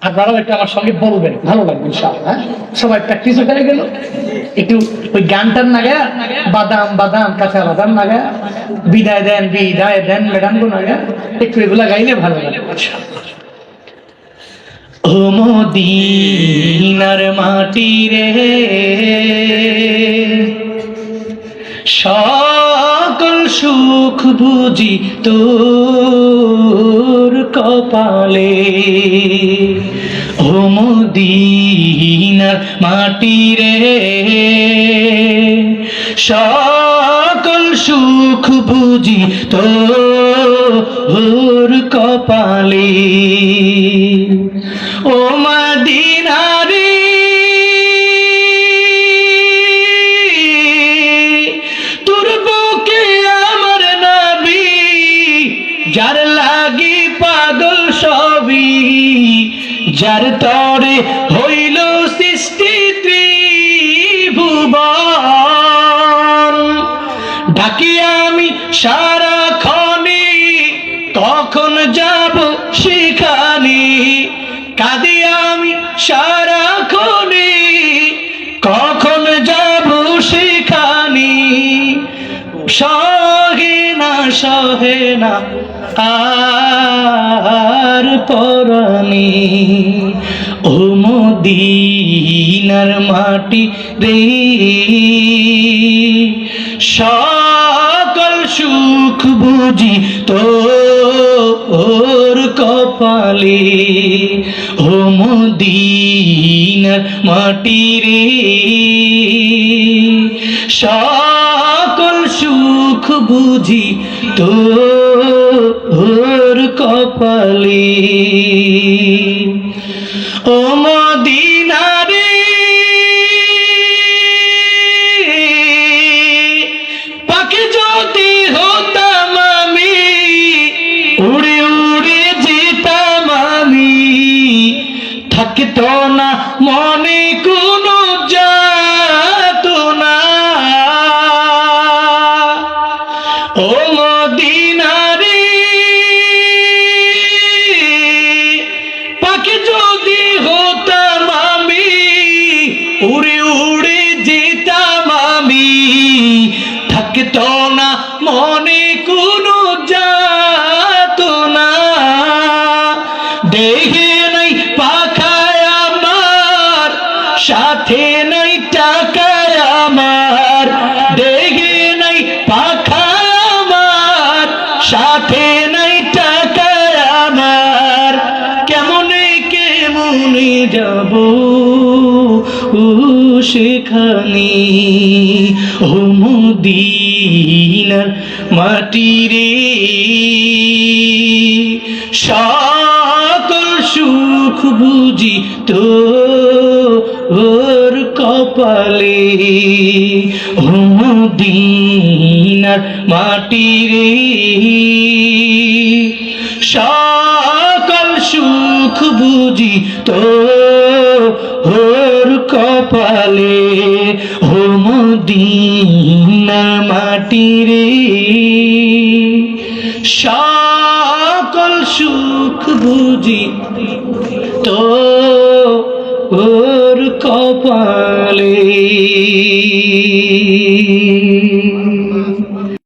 আপনারাও একটু আমার সঙ্গে বলবেন, ভালো লাগবে ইনশাআল্লাহ। হ্যাঁ, সবাই প্র্যাকটিস হয়ে গেল, একটু ওই গানটার নাগা বাদাম বাদাম কাঁচা বাদাম নাগা বিদায় দেন ম্যাডাম গো নাগা একটু এগুলা গাইলে ভালো লাগবে ইনশাআল্লাহ। ও মদিনার মাটি রে, সকল সুখ বুঝি তোর কপালে। ও মদিনার মাটি রে, সকল সুখ বুঝি তোর কপালে। ও মদিনা রে, তোর বুকে আমার নবী, যার লাগি পাগল সবই, যার তরে হইল সৃষ্টি ত্রিভুবন। ডাকি আমি সারাক্ষণে, কখন যাব সেখানে, কাঁদি আমি সারাক্ষণে, কখন যাব সেখানে। সহে না আর পরাণে। ও মদিনার মাটি রে, সকল সুখ বুঝি তোর কপালে। ও মদিনার মাটি রে, সকল সুখ বুঝি তোর কপালে। ও মদিনা রে, পাখি যদি হতাম আমি, উড়ে উড়ে যেতাম আমি, থাকতো না মনে কোনো যাতনা। ও মদিনা রে, পাখি যদি হতাম আমি, উড়ে উড়ে যেতাম আমি, থাকতো না মনে কোনো যাতনা। দেহে নাই পাখায় আমার, সাথে নাই টাকায় আমার, দেহে নাই পাখায় আমার, সাথে নাই টাকায় আমার, কেমনে যাব সেখানে। ও মদিনার মাটি রে, সকল সুখ বুঝি তোর কপালে। ও মদিনার মাটি রে, সকল সুখ বুঝি তোর কপালে। ও মদিনার মাটি রে, সকল সুখ বুঝি তোর কপালে।